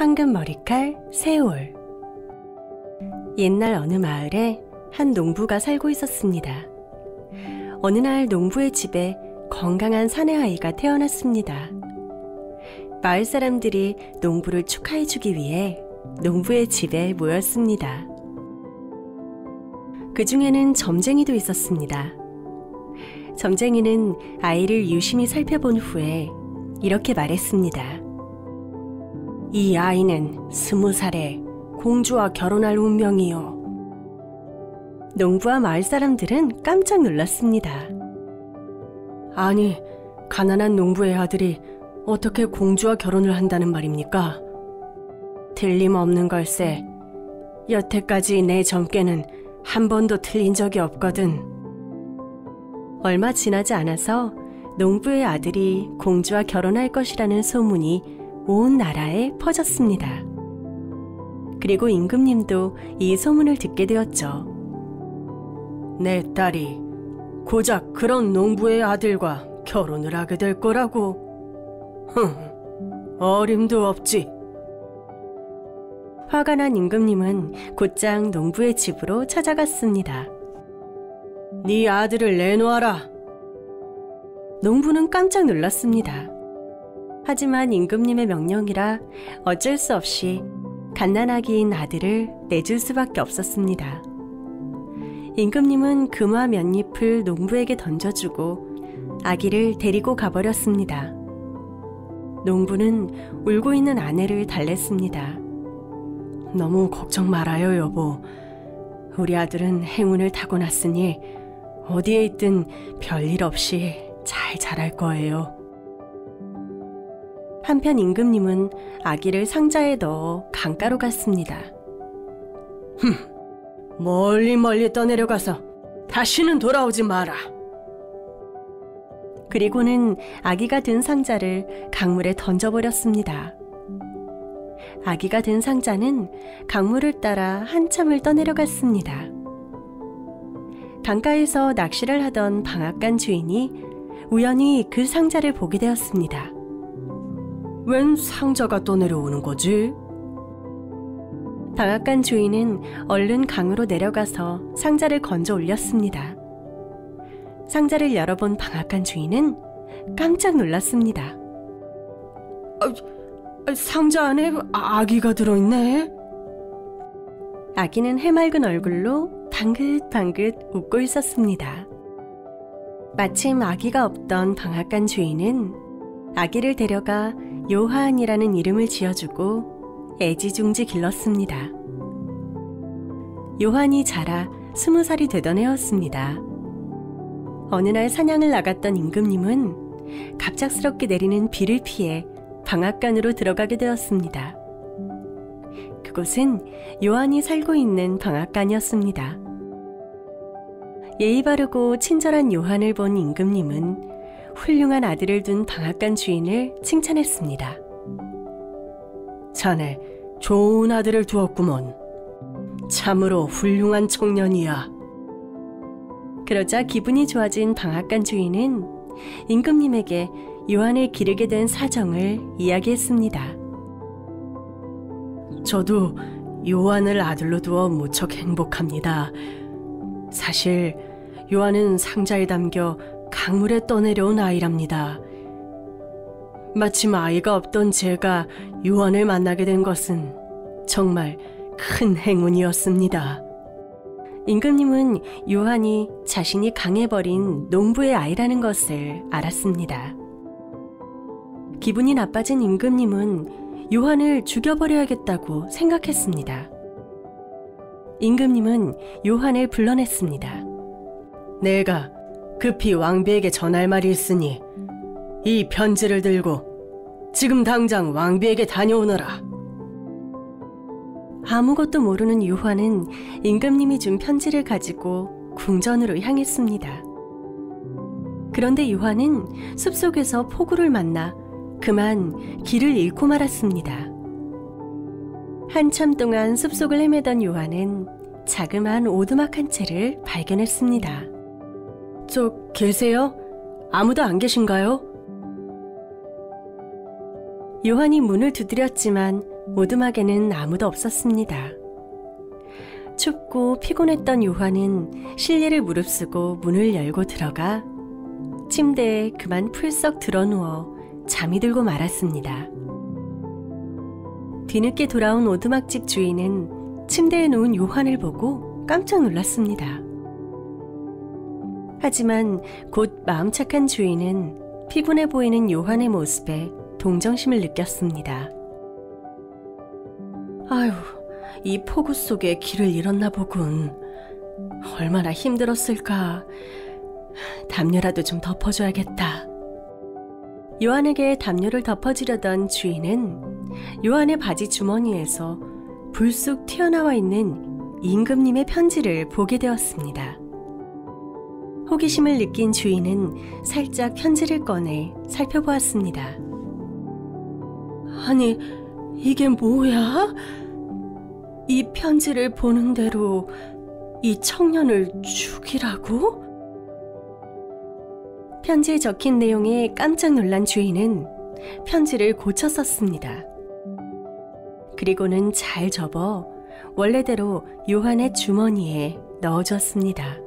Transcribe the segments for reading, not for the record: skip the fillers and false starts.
황금 머리칼 세올. 옛날 어느 마을에 한 농부가 살고 있었습니다. 어느 날 농부의 집에 건강한 사내아이가 태어났습니다. 마을 사람들이 농부를 축하해주기 위해 농부의 집에 모였습니다. 그 중에는 점쟁이도 있었습니다. 점쟁이는 아이를 유심히 살펴본 후에 이렇게 말했습니다. 이 아이는 20살에 공주와 결혼할 운명이요. 농부와 마을 사람들은 깜짝 놀랐습니다. 아니, 가난한 농부의 아들이 어떻게 공주와 결혼을 한다는 말입니까? 틀림없는 걸세. 여태까지 내 점괘는 한 번도 틀린 적이 없거든. 얼마 지나지 않아서 농부의 아들이 공주와 결혼할 것이라는 소문이 온 나라에 퍼졌습니다. 그리고 임금님도 이 소문을 듣게 되었죠. 내 딸이 고작 그런 농부의 아들과 결혼을 하게 될 거라고? 어림도 없지. 화가 난 임금님은 곧장 농부의 집으로 찾아갔습니다. 네 아들을 내놓아라. 농부는 깜짝 놀랐습니다. 하지만 임금님의 명령이라 어쩔 수 없이 갓난아기인 아들을 내줄 수밖에 없었습니다. 임금님은 금화 몇 잎을 농부에게 던져주고 아기를 데리고 가버렸습니다. 농부는 울고 있는 아내를 달랬습니다. 너무 걱정 말아요, 여보. 우리 아들은 행운을 타고났으니 어디에 있든 별일 없이 잘 자랄 거예요. 한편 임금님은 아기를 상자에 넣어 강가로 갔습니다. 멀리 떠내려가서 다시는 돌아오지 마라. 그리고는 아기가 든 상자를 강물에 던져버렸습니다. 아기가 든 상자는 강물을 따라 한참을 떠내려갔습니다. 강가에서 낚시를 하던 방앗간 주인이 우연히 그 상자를 보게 되었습니다. 웬 상자가 떠내려오는 거지? 방앗간 주인은 얼른 강으로 내려가서 상자를 건져 올렸습니다. 상자를 열어본 방앗간 주인은 깜짝 놀랐습니다. 상자 안에 아기가 들어있네? 아기는 해맑은 얼굴로 방긋방긋 웃고 있었습니다. 마침 아기가 없던 방앗간 주인은 아기를 데려가 요한이라는 이름을 지어주고 애지중지 길렀습니다. 요한이 자라 20살이 되던 해였습니다. 어느 날 사냥을 나갔던 임금님은 갑작스럽게 내리는 비를 피해 방앗간으로 들어가게 되었습니다. 그곳은 요한이 살고 있는 방앗간이었습니다. 예의 바르고 친절한 요한을 본 임금님은 훌륭한 아들을 둔 방앗간 주인을 칭찬했습니다. 자네 좋은 아들을 두었구먼. 참으로 훌륭한 청년이야. 그러자 기분이 좋아진 방앗간 주인은 임금님에게 요한을 기르게 된 사정을 이야기했습니다. 저도 요한을 아들로 두어 무척 행복합니다. 사실 요한은 상자에 담겨 강물에 떠내려온 아이랍니다. 마침 아이가 없던 제가 요한을 만나게 된 것은 정말 큰 행운이었습니다. 임금님은 요한이 자신이 강해버린 농부의 아이라는 것을 알았습니다. 기분이 나빠진 임금님은 요한을 죽여버려야겠다고 생각했습니다. 임금님은 요한을 불러냈습니다. 내가 급히 왕비에게 전할 말이 있으니 이 편지를 들고 지금 당장 왕비에게 다녀오너라. 아무것도 모르는 요한은 임금님이 준 편지를 가지고 궁전으로 향했습니다. 그런데 요한은 숲속에서 폭우를 만나 그만 길을 잃고 말았습니다. 한참 동안 숲속을 헤매던 요한은 자그마한 오두막 한 채를 발견했습니다. 저 계세요? 아무도 안 계신가요? 요한이 문을 두드렸지만 오두막에는 아무도 없었습니다. 춥고 피곤했던 요한은 실내를 무릅쓰고 문을 열고 들어가 침대에 그만 풀썩 드러누워 잠이 들고 말았습니다. 뒤늦게 돌아온 오두막집 주인은 침대에 누운 요한을 보고 깜짝 놀랐습니다. 하지만 곧 마음 착한 주인은 피곤해 보이는 요한의 모습에 동정심을 느꼈습니다. 아유, 이 폭우 속에 길을 잃었나 보군. 얼마나 힘들었을까. 담요라도 좀 덮어줘야겠다. 요한에게 담요를 덮어주려던 주인은 요한의 바지 주머니에서 불쑥 튀어나와 있는 임금님의 편지를 보게 되었습니다. 호기심을 느낀 주인은 살짝 편지를 꺼내 살펴보았습니다. 아니, 이게 뭐야? 이 편지를 보는 대로 이 청년을 죽이라고? 편지에 적힌 내용에 깜짝 놀란 주인은 편지를 고쳐 썼습니다. 그리고는 잘 접어 원래대로 요한의 주머니에 넣어주었습니다.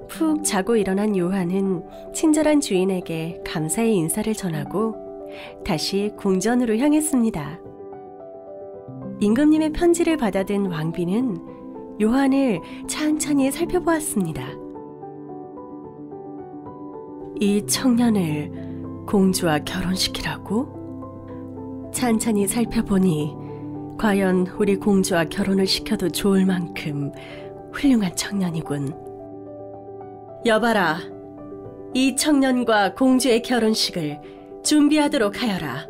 푹 자고 일어난 요한은 친절한 주인에게 감사의 인사를 전하고 다시 궁전으로 향했습니다. 임금님의 편지를 받아든 왕비는 요한을 찬찬히 살펴보았습니다. 이 청년을 공주와 결혼시키라고? 찬찬히 살펴보니 과연 우리 공주와 결혼을 시켜도 좋을 만큼 훌륭한 청년이군. 여봐라, 이 청년과 공주의 결혼식을 준비하도록 하여라.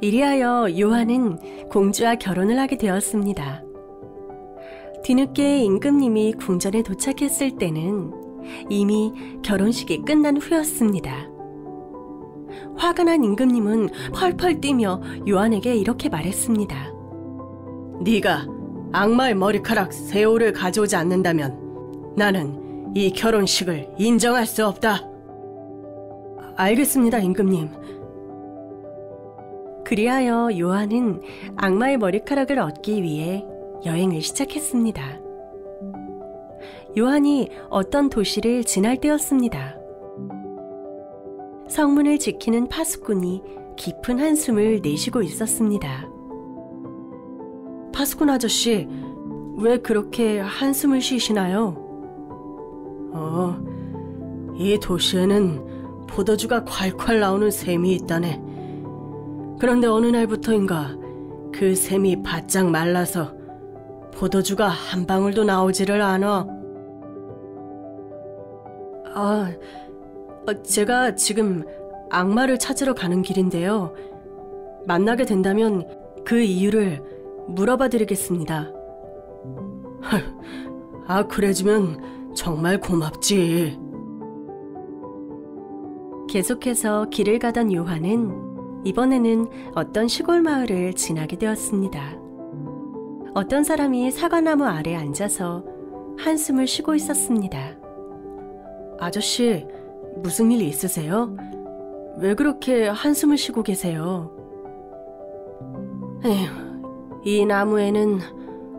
이리하여 요한은 공주와 결혼을 하게 되었습니다. 뒤늦게 임금님이 궁전에 도착했을 때는 이미 결혼식이 끝난 후였습니다. 화가 난 임금님은 펄펄 뛰며 요한에게 이렇게 말했습니다. 네가 악마의 머리카락 세올을 가져오지 않는다면 나는 이 결혼식을 인정할 수 없다. 알겠습니다, 임금님. 그리하여 요한은 악마의 머리카락을 얻기 위해 여행을 시작했습니다. 요한이 어떤 도시를 지날 때였습니다. 성문을 지키는 파수꾼이 깊은 한숨을 내쉬고 있었습니다. 파수꾼 아저씨, 왜 그렇게 한숨을 쉬시나요? 이 도시에는 포도주가 콸콸 나오는 샘이 있다네. 그런데 어느 날부터인가 그 샘이 바짝 말라서 포도주가 한 방울도 나오지를 않아. 제가 지금 악마를 찾으러 가는 길인데요. 만나게 된다면 그 이유를 물어봐 드리겠습니다. 그래주면 정말 고맙지. 계속해서 길을 가던 요한은 이번에는 어떤 시골 마을을 지나게 되었습니다. 어떤 사람이 사과나무 아래 앉아서 한숨을 쉬고 있었습니다. 아저씨, 무슨 일 있으세요? 왜 그렇게 한숨을 쉬고 계세요? 에휴, 이 나무에는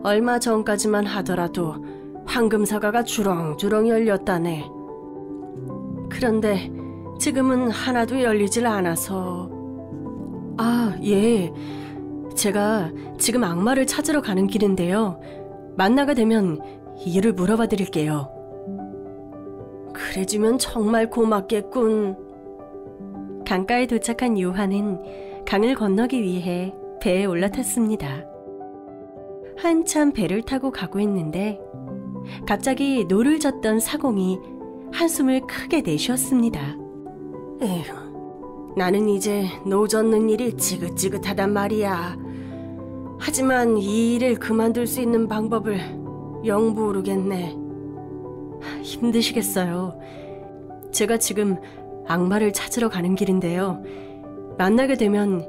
얼마 전까지만 하더라도 황금사과가 주렁주렁 열렸다네. 그런데 지금은 하나도 열리질 않아서. 예. 제가 지금 악마를 찾으러 가는 길인데요. 만나게 되면 이유를 물어봐 드릴게요. 그래주면 정말 고맙겠군. 강가에 도착한 요한은 강을 건너기 위해 배에 올라탔습니다. 한참 배를 타고 가고 있는데 갑자기 노를 젓던 사공이 한숨을 크게 내쉬었습니다. 에휴, 나는 이제 노 젓는 일이 지긋지긋하단 말이야. 하지만 이 일을 그만둘 수 있는 방법을 영 모르겠네. 힘드시겠어요. 제가 지금 악마를 찾으러 가는 길인데요. 만나게 되면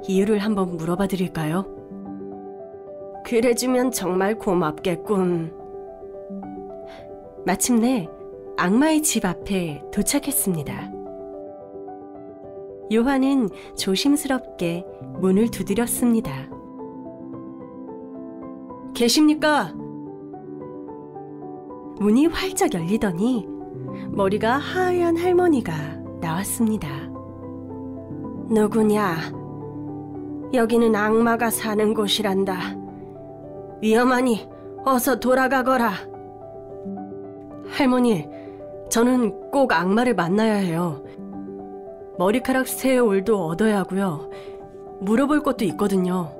이유를 한번 물어봐 드릴까요? 그래주면 정말 고맙겠군. 마침내 악마의 집 앞에 도착했습니다. 요한은 조심스럽게 문을 두드렸습니다. 계십니까? 문이 활짝 열리더니 머리가 하얀 할머니가 나왔습니다. 누구냐? 여기는 악마가 사는 곳이란다. 위험하니 어서 돌아가거라. 할머니, 저는 꼭 악마를 만나야 해요. 머리카락 새 올도 얻어야 하고요. 물어볼 것도 있거든요.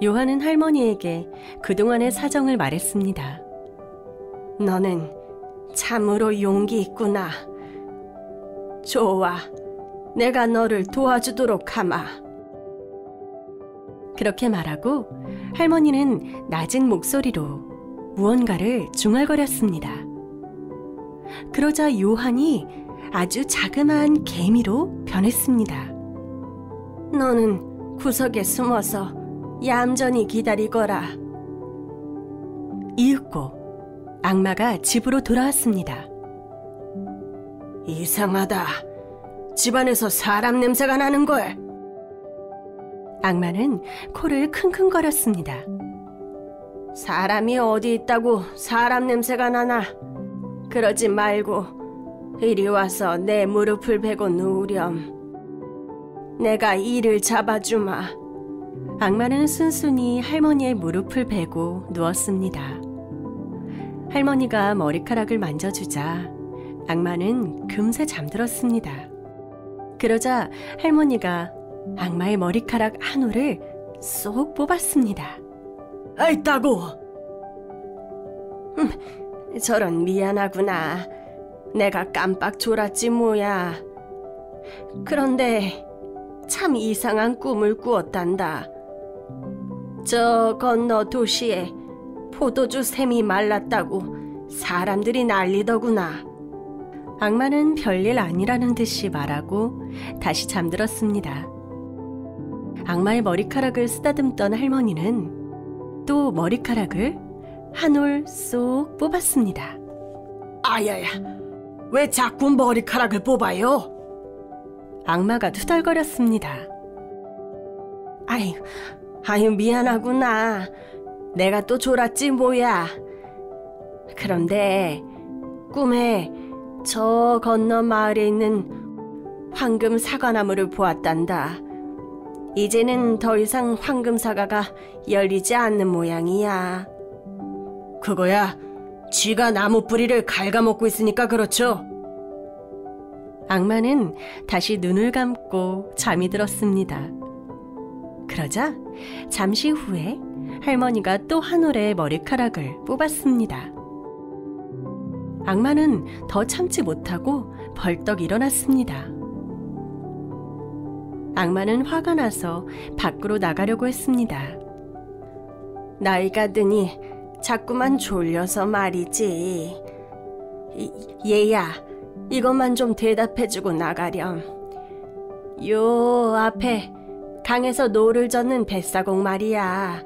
요한은 할머니에게 그동안의 사정을 말했습니다. 너는 참으로 용기 있구나. 좋아, 내가 너를 도와주도록 하마. 그렇게 말하고 할머니는 낮은 목소리로 무언가를 중얼거렸습니다. 그러자 요한이 아주 자그마한 개미로 변했습니다. 너는 구석에 숨어서 얌전히 기다리거라. 이윽고 악마가 집으로 돌아왔습니다. 이상하다. 집안에서 사람 냄새가 나는걸. 악마는 코를 킁킁거렸습니다. 사람이 어디 있다고 사람 냄새가 나나. 그러지 말고 이리 와서 내 무릎을 베고 누우렴. 내가 이를 잡아주마. 악마는 순순히 할머니의 무릎을 베고 누웠습니다. 할머니가 머리카락을 만져주자 악마는 금세 잠들었습니다. 그러자 할머니가 악마의 머리카락 한 올을 쏙 뽑았습니다. 아이따고! 저런 미안하구나. 내가 깜빡 졸았지 뭐야. 그런데 참 이상한 꿈을 꾸었단다. 저 건너 도시에 포도주 샘이 말랐다고 사람들이 난리더구나. 악마는 별일 아니라는 듯이 말하고 다시 잠들었습니다. 악마의 머리카락을 쓰다듬던 할머니는 또 머리카락을 한 올 쏙 뽑았습니다. 아야야, 왜 자꾸 머리카락을 뽑아요? 악마가 투덜거렸습니다. 아유 미안하구나. 내가 또 졸았지 뭐야. 그런데 꿈에 저 건너 마을에 있는 황금 사과나무를 보았단다. 이제는 더 이상 황금 사과가 열리지 않는 모양이야. 그거야 쥐가 나무 뿌리를 갉아먹고 있으니까 그렇죠? 악마는 다시 눈을 감고 잠이 들었습니다. 그러자 잠시 후에 할머니가 또 한 올의 머리카락을 뽑았습니다. 악마는 더 참지 못하고 벌떡 일어났습니다. 악마는 화가 나서 밖으로 나가려고 했습니다. 나이가 드니 자꾸만 졸려서 말이지. 얘야, 이것만 좀 대답해주고 나가렴. 요 앞에 강에서 노를 젓는 뱃사공 말이야.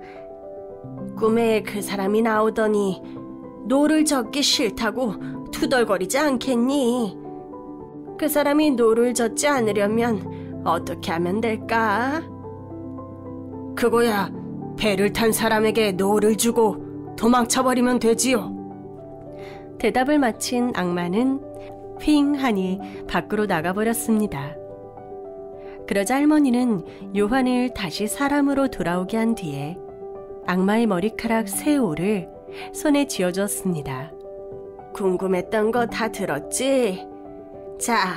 꿈에 그 사람이 나오더니 노를 젓기 싫다고 투덜거리지 않겠니? 그 사람이 노를 젓지 않으려면 어떻게 하면 될까? 그거야 배를 탄 사람에게 노를 주고 도망쳐버리면 되지요. 대답을 마친 악마는 휑 하니 밖으로 나가버렸습니다. 그러자 할머니는 요한을 다시 사람으로 돌아오게 한 뒤에 악마의 머리카락 새 올을 손에 쥐어주었습니다. 궁금했던 거 다 들었지? 자,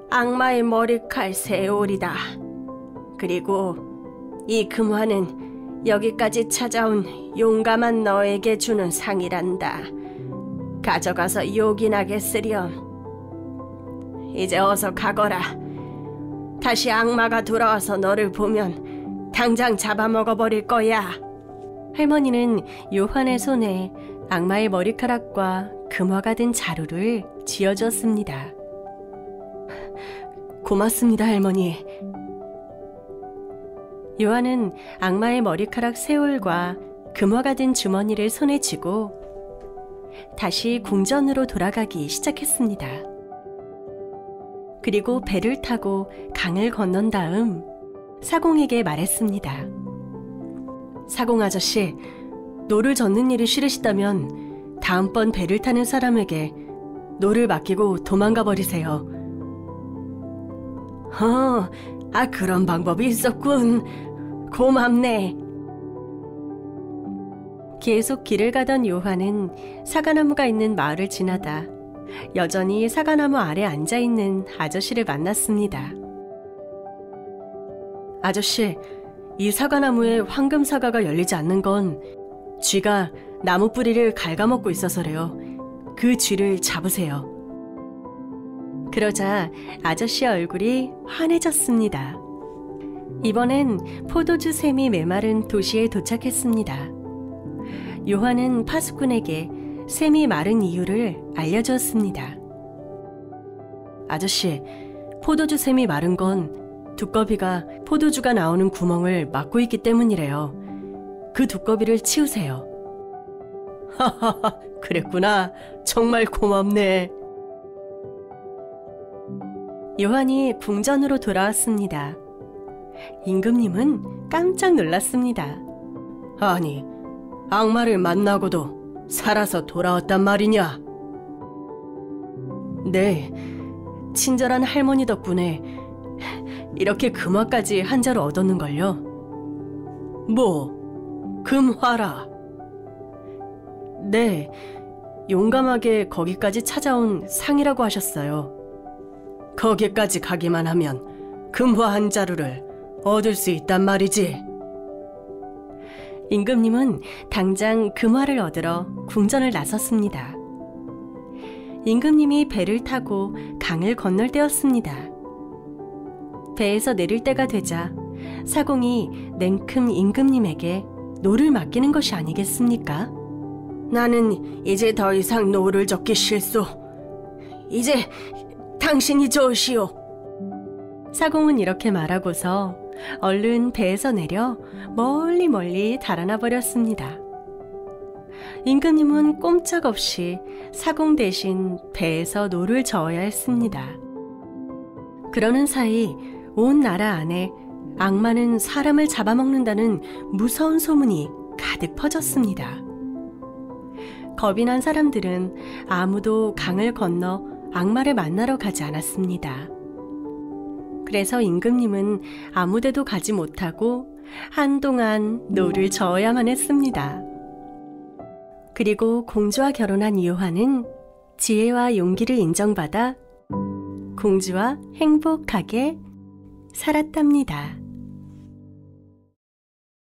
악마의 머리칼 새 올이다. 그리고 이 금화는 여기까지 찾아온 용감한 너에게 주는 상이란다. 가져가서 요긴하게 쓰렴. 이제 어서 가거라. 다시 악마가 돌아와서 너를 보면 당장 잡아먹어버릴 거야. 할머니는 요한의 손에 악마의 머리카락과 금화가 든 자루를 쥐어주었습니다. 고맙습니다, 할머니. 요한은 악마의 머리카락 새올과 금화가 든 주머니를 손에 쥐고 다시 궁전으로 돌아가기 시작했습니다. 그리고 배를 타고 강을 건넌 다음 사공에게 말했습니다. 사공 아저씨, 노를 젓는 일이 싫으시다면 다음번 배를 타는 사람에게 노를 맡기고 도망가 버리세요. 그런 방법이 있었군. 고맙네. 계속 길을 가던 요한은 사과나무가 있는 마을을 지나다 여전히 사과나무 아래 앉아있는 아저씨를 만났습니다. 아저씨, 이 사과나무에 황금사과가 열리지 않는 건 쥐가 나무 뿌리를 갉아먹고 있어서래요. 그 쥐를 잡으세요. 그러자 아저씨의 얼굴이 환해졌습니다. 이번엔 포도주 샘이 메마른 도시에 도착했습니다. 요한은 파수꾼에게 샘이 마른 이유를 알려주었습니다. 아저씨, 포도주 샘이 마른 건 두꺼비가 포도주가 나오는 구멍을 막고 있기 때문이래요. 그 두꺼비를 치우세요. 하하하, 그랬구나. 정말 고맙네. 요한이 궁전으로 돌아왔습니다. 임금님은 깜짝 놀랐습니다. 아니, 악마를 만나고도 살아서 돌아왔단 말이냐? 네, 친절한 할머니 덕분에 이렇게 금화까지 한 자루 얻었는걸요. 뭐, 금화라? 네, 용감하게 거기까지 찾아온 상이라고 하셨어요. 거기까지 가기만 하면 금화 한 자루를 얻을 수 있단 말이지. 임금님은 당장 금화를 얻으러 궁전을 나섰습니다. 임금님이 배를 타고 강을 건널 때였습니다. 배에서 내릴 때가 되자 사공이 냉큼 임금님에게 노를 맡기는 것이 아니겠습니까? 나는 이제 더 이상 노를 젓기 싫소. 이제 당신이 좋으시오. 사공은 이렇게 말하고서 얼른 배에서 내려 멀리 달아나 버렸습니다. 임금님은 꼼짝없이 사공 대신 배에서 노를 저어야 했습니다. 그러는 사이 온 나라 안에 악마는 사람을 잡아먹는다는 무서운 소문이 가득 퍼졌습니다. 겁이 난 사람들은 아무도 강을 건너 악마를 만나러 가지 않았습니다. 그래서 임금님은 아무데도 가지 못하고 한동안 노를 저어야만 했습니다. 그리고 공주와 결혼한 요한은 지혜와 용기를 인정받아 공주와 행복하게 살았답니다.